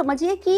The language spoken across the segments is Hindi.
समझिए कि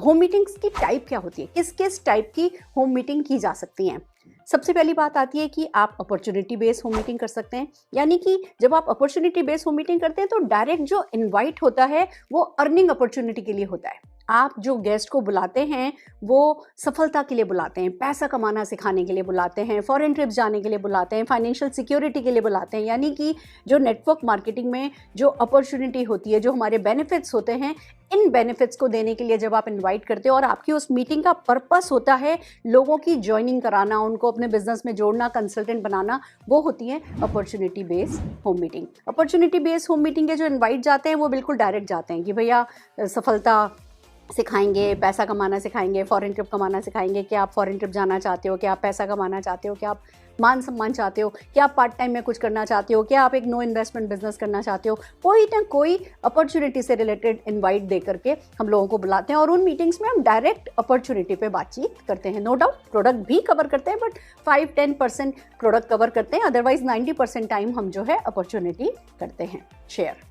होम मीटिंग्स की टाइप क्या होती है, किस किस टाइप की होम मीटिंग की जा सकती हैं। सबसे पहली बात आती है कि आप अपॉर्चुनिटी बेस्ड होम मीटिंग कर सकते हैं, यानी कि जब आप अपॉर्चुनिटी बेस्ड होम मीटिंग करते हैं तो डायरेक्ट जो इनवाइट होता है वो अर्निंग अपॉर्चुनिटी के लिए होता है। आप जो गेस्ट को बुलाते हैं वो सफलता के लिए बुलाते हैं, पैसा कमाना सिखाने के लिए बुलाते हैं, फॉरेन ट्रिप जाने के लिए बुलाते हैं, फाइनेंशियल सिक्योरिटी के लिए बुलाते हैं। यानी कि जो नेटवर्क मार्केटिंग में जो अपॉर्चुनिटी होती है, जो हमारे बेनिफिट्स होते हैं, इन बेनिफिट्स को देने के लिए जब आप इनवाइट करते हो और आपकी उस मीटिंग का पर्पस होता है लोगों की ज्वाइनिंग कराना, उनको अपने बिजनेस में जोड़ना, कंसल्टेंट बनाना, वो होती है opportunity based home meeting. Opportunity based home meeting के जो इनवाइट जाते हैं वो बिल्कुल डायरेक्ट जाते हैं कि भैया सफलता सिखाएंगे, पैसा कमाना सिखाएंगे, फॉरेन ट्रिप कमाना सिखाएंगे, कि आप फॉरेन ट्रिप जाना चाहते हो, कि आप पैसा कमाना चाहते हो, कि आप मान सम्मान चाहते हो, कि आप पार्ट टाइम में कुछ करना चाहते हो, कि आप एक नो इन्वेस्टमेंट बिजनेस करना चाहते हो। कोई ना कोई अपॉर्चुनिटी से रिलेटेड इनवाइट दे करके हम लोगों को बुलाते हैं और उन मीटिंग्स में हम डायरेक्ट अपॉर्चुनिटी पे बातचीत करते हैं। नो डाउट प्रोडक्ट भी कवर करते हैं, बट 5-10% प्रोडक्ट कवर करते हैं, अदरवाइज 90% टाइम हम जो है अपॉर्चुनिटी करते हैं शेयर।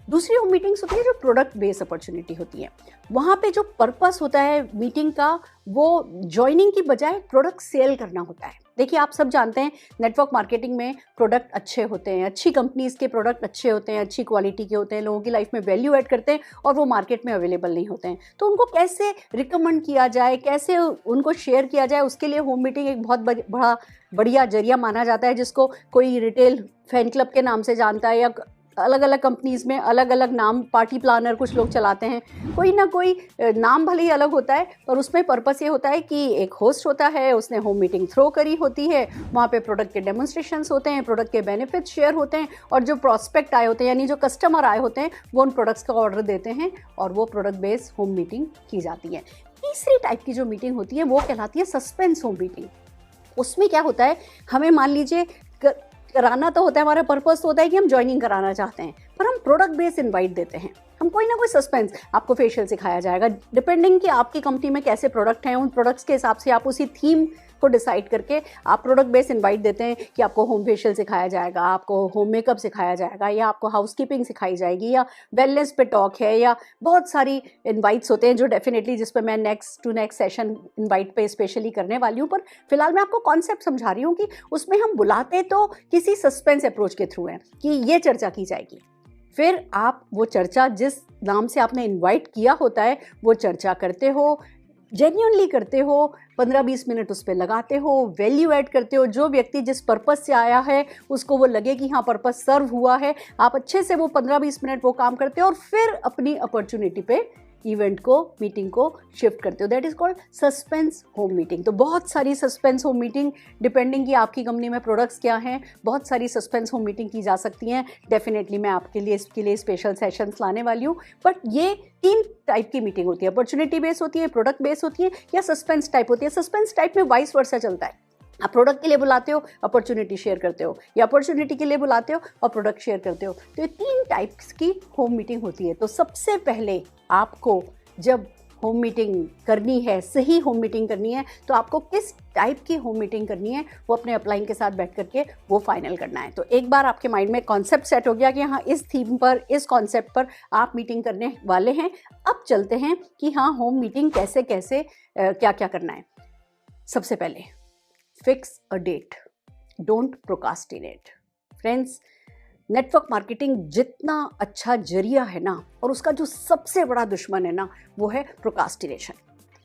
दूसरी होम मीटिंग्स होती है जो प्रोडक्ट बेस्ड अपॉर्चुनिटी होती है। वहाँ पे जो पर्पस होता है मीटिंग का वो ज्वाइनिंग की बजाय प्रोडक्ट सेल करना होता है। देखिए आप सब जानते हैं नेटवर्क मार्केटिंग में प्रोडक्ट अच्छे होते हैं, अच्छी कंपनीज़ के प्रोडक्ट अच्छे होते हैं, अच्छी क्वालिटी के होते हैं, लोगों की लाइफ में वैल्यू ऐड करते हैं और वो मार्केट में अवेलेबल नहीं होते हैं। तो उनको कैसे रिकमेंड किया जाए, कैसे उनको शेयर किया जाए, उसके लिए होम मीटिंग एक बहुत बड़ा बढ़िया जरिया माना जाता है, जिसको कोई रिटेल फैन क्लब के नाम से जानता है, या अलग अलग कंपनीज़ में अलग अलग नाम, पार्टी प्लानर कुछ लोग चलाते हैं, कोई ना कोई नाम भले ही अलग होता है, और उसमें पर्पस ये होता है कि एक होस्ट होता है, उसने होम मीटिंग थ्रो करी होती है, वहाँ पे प्रोडक्ट के डेमोन्स्ट्रेशंस होते हैं, प्रोडक्ट के बेनिफिट्स शेयर होते हैं, और जो प्रॉस्पेक्ट आए होते हैं यानी जो कस्टमर आए होते हैं वो उन प्रोडक्ट्स का ऑर्डर देते हैं और वो प्रोडक्ट बेस्ड होम मीटिंग की जाती है। तीसरी टाइप की जो मीटिंग होती है वो कहलाती है सस्पेंस होम मीटिंग। उसमें क्या होता है, हमें मान लीजिए कराना तो होता है, हमारा पर्पस तो होता है कि हम ज्वाइनिंग कराना चाहते हैं, पर हम प्रोडक्ट बेस्ड इनवाइट देते हैं। हम कोई ना कोई सस्पेंस, आपको फेशियल सिखाया जाएगा, डिपेंडिंग कि आपकी कंपनी में कैसे प्रोडक्ट हैं, उन प्रोडक्ट्स के हिसाब से आप उसी थीम को डिसाइड करके आप प्रोडक्ट बेस्ड इनवाइट देते हैं कि आपको होम फेशियल सिखाया जाएगा, आपको होम मेकअप सिखाया जाएगा, या आपको हाउसकीपिंग सिखाई जाएगी, या वेलनेस पे टॉक है, या बहुत सारी इनवाइट्स होते हैं जो डेफिनेटली जिस पर मैं नेक्स्ट सेशन इनवाइट पे स्पेशली करने वाली हूँ। पर फिलहाल मैं आपको कॉन्सेप्ट समझा रही हूँ कि उसमें हम बुलाते तो किसी सस्पेंस अप्रोच के थ्रू हैं कि ये चर्चा की जाएगी, फिर आप वो चर्चा जिस नाम से आपने इनवाइट किया होता है वो चर्चा करते हो, जेन्युइनली करते हो, 15-20 मिनट उस पर लगाते हो, वैल्यू ऐड करते हो, जो व्यक्ति जिस पर्पस से आया है उसको वो लगे कि हाँ पर्पस सर्व हुआ है, आप अच्छे से वो 15-20 मिनट वो काम करते हो और फिर अपनी अपॉर्चुनिटी पे इवेंट को, मीटिंग को शिफ्ट करते हो। That is called suspense home meeting. तो बहुत सारी सस्पेंस होम मीटिंग, डिपेंडिंग कि आपकी कंपनी में प्रोडक्ट्स क्या हैं, बहुत सारी सस्पेंस होम मीटिंग की जा सकती हैं। डेफिनेटली मैं आपके लिए इसके लिए स्पेशल सेशंस लाने वाली हूँ। बट ये 3 टाइप की मीटिंग होती है, अपॉर्चुनिटी बेस होती है, प्रोडक्ट बेस होती है, या सस्पेंस टाइप होती है। सस्पेंस टाइप में वाइस वर्सा चलता है, आप प्रोडक्ट के लिए बुलाते हो, अपॉर्चुनिटी शेयर करते हो, या अपॉर्चुनिटी के लिए बुलाते हो और प्रोडक्ट शेयर करते हो। तो ये 3 टाइप्स की होम मीटिंग होती है। तो सबसे पहले आपको जब होम मीटिंग करनी है, सही होम मीटिंग करनी है, तो आपको किस टाइप की होम मीटिंग करनी है वो अपने अपलाइन के साथ बैठ करके वो फाइनल करना है। तो एक बार आपके माइंड में कॉन्सेप्ट सेट हो गया कि हाँ इस थीम पर, इस कॉन्सेप्ट पर आप मीटिंग करने वाले हैं, अब चलते हैं कि हाँ होम मीटिंग कैसे कैसे क्या क्या करना है। सबसे पहले fix a date, don't procrastinate. Friends, network marketing जितना अच्छा जरिया है ना, और उसका जो सबसे बड़ा दुश्मन है ना, वो है प्रोकास्टिनेशन।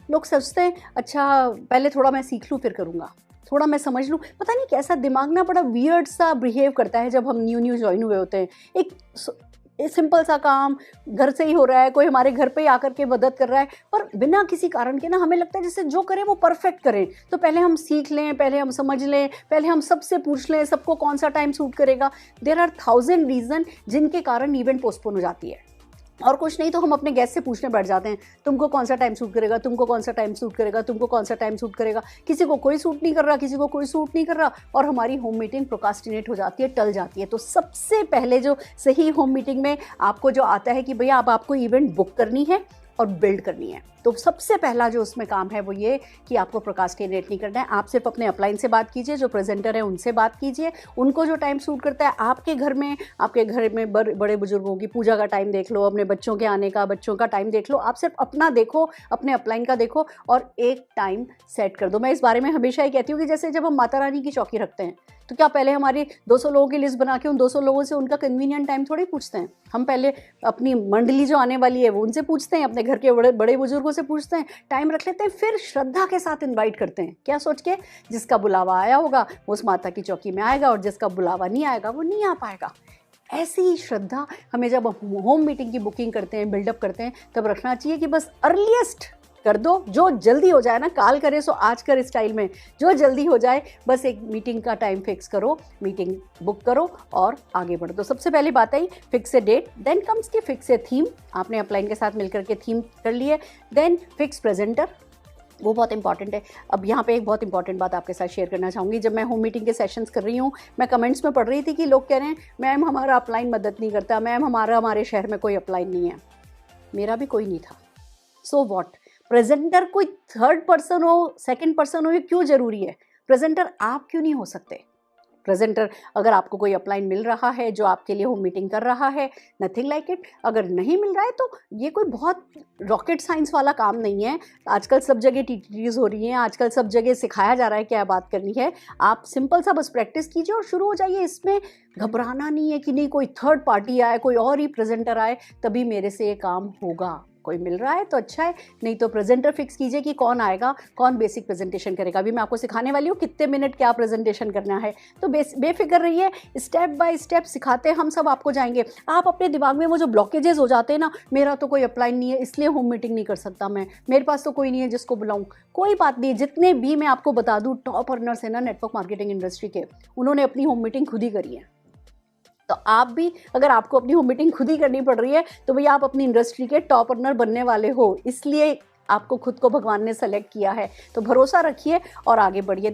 लोग सोचते हैं अच्छा पहले थोड़ा मैं सीख लूँ फिर करूँगा, थोड़ा मैं समझ लूँ। पता नहीं कैसा दिमाग ना बड़ा वियर्ड सा बिहेव करता है जब हम न्यू ज्वाइन हुए होते हैं। एक सिंपल सा काम घर से ही हो रहा है, कोई हमारे घर पे ही आकर के मदद कर रहा है, पर बिना किसी कारण के ना हमें लगता है जैसे जो करें वो परफेक्ट करें। तो पहले हम सीख लें, पहले हम समझ लें, पहले हम सबसे पूछ लें सबको कौन सा टाइम सूट करेगा। देयर आर 1000 रीज़न जिनके कारण इवेंट पोस्टपोन हो जाती है। और कुछ नहीं तो हम अपने गेस्ट से पूछने बैठ जाते हैं, तुमको कौन सा टाइम सूट करेगा, तुमको कौन सा टाइम सूट करेगा, तुमको कौन सा टाइम सूट करेगा। किसी को कोई सूट नहीं कर रहा, किसी को कोई सूट नहीं कर रहा, और हमारी होम मीटिंग प्रोकास्टिनेट हो जाती है, टल जाती है। तो सबसे पहले जो सही होम मीटिंग में आपको जो आता है कि भैया अब आपको इवेंट बुक करनी है और बिल्ड करनी है। तो सबसे पहला जो उसमें काम है वो ये कि आपको प्रोक्रास्टिनेट नहीं करना है। आप सिर्फ अपने अपलाइन से बात कीजिए, जो प्रेजेंटर है उनसे बात कीजिए, उनको जो टाइम सूट करता है। आपके घर में बड़े बुजुर्गों की पूजा का टाइम देख लो, अपने बच्चों के आने का, बच्चों का टाइम देख लो। आप सिर्फ अपना देखो, अपने अपलाइन का देखो और एक टाइम सेट कर दो। मैं इस बारे में हमेशा ही कहती हूँ कि जैसे जब हम माता रानी की चौकी रखते हैं तो क्या पहले हमारी 200 लोगों की लिस्ट बना के उन 200 लोगों से उनका कन्वीनियंट टाइम थोड़ी पूछते हैं। हम पहले अपनी मंडली जो आने वाली है वो उनसे पूछते हैं, अपने घर के बड़े बुजुर्गों से पूछते हैं, टाइम रख लेते हैं, फिर श्रद्धा के साथ इनवाइट करते हैं। क्या सोच के? जिसका बुलावा आया होगा वो उस माता की चौकी में आएगा और जिसका बुलावा नहीं आएगा वो नहीं आ पाएगा। ऐसी ही श्रद्धा हमें जब होम मीटिंग की बुकिंग करते हैं, बिल्डअप करते हैं, तब रखना चाहिए कि बस अर्लीस्ट कर दो, जो जल्दी हो जाए ना, काल करे सो आज कर स्टाइल में, जो जल्दी हो जाए बस एक मीटिंग का टाइम फिक्स करो, मीटिंग बुक करो और आगे बढ़ो। तो सबसे पहली बात I fix a date, then comes की फिक्स ए थीम। आपने अपलाइन के साथ मिलकर के थीम कर लिए, देन फिक्स प्रेजेंटर, वो बहुत इंपॉर्टेंट है। अब यहाँ पे एक बहुत इंपॉर्टेंट बात आपके साथ शेयर करना चाहूँगी। जब मैं होम मीटिंग के सेशंस कर रही हूँ, मैं कमेंट्स में पढ़ रही थी कि लोग कह रहे हैं मैम हमारा अपलाइन मदद नहीं करता, मैम हमारे शहर में कोई अपलाइन नहीं है। मेरा भी कोई नहीं था, सो व्हाट? प्रेजेंटर कोई थर्ड पर्सन हो, सेकंड पर्सन हो, ये क्यों जरूरी है? प्रेजेंटर आप क्यों नहीं हो सकते? प्रेजेंटर अगर आपको कोई अपलाइन मिल रहा है जो आपके लिए होम मीटिंग कर रहा है, नथिंग लाइक इट। अगर नहीं मिल रहा है तो ये कोई बहुत रॉकेट साइंस वाला काम नहीं है। आजकल सब जगह टीटीज हो रही हैं, आजकल सब जगह सिखाया जा रहा है क्या बात करनी है। आप सिंपल सा बस प्रैक्टिस कीजिए और शुरू हो जाइए। इसमें घबराना नहीं है कि नहीं कोई थर्ड पार्टी आए, कोई और ही प्रेजेंटर आए तभी मेरे से ये काम होगा। कोई मिल रहा है तो अच्छा है, नहीं तो प्रेजेंटर फिक्स कीजिए कि कौन आएगा, कौन बेसिक प्रेजेंटेशन करेगा। अभी मैं आपको सिखाने वाली हूँ कितने मिनट क्या प्रेजेंटेशन करना है। तो बेफिक्र रहिए, स्टेप बाय स्टेप सिखाते हम सब आपको जाएंगे। आप अपने दिमाग में वो जो ब्लॉकेजेस हो जाते हैं ना, मेरा तो कोई अपलाइन नहीं है इसलिए होम मीटिंग नहीं कर सकता मैं, मेरे पास तो कोई नहीं है जिसको बुलाऊं। कोई बात नहीं, जितने भी मैं आपको बता दूँ टॉप अर्नर्स है ना नेटवर्क मार्केटिंग इंडस्ट्री के, उन्होंने अपनी होम मीटिंग खुद ही करी है। तो आप भी, अगर आपको अपनी होम मीटिंग खुद ही करनी पड़ रही है तो भैया आप अपनी इंडस्ट्री के टॉप अर्नर बनने वाले हो, इसलिए आपको खुद को भगवान ने सेलेक्ट किया है। तो भरोसा रखिए और आगे बढ़िए।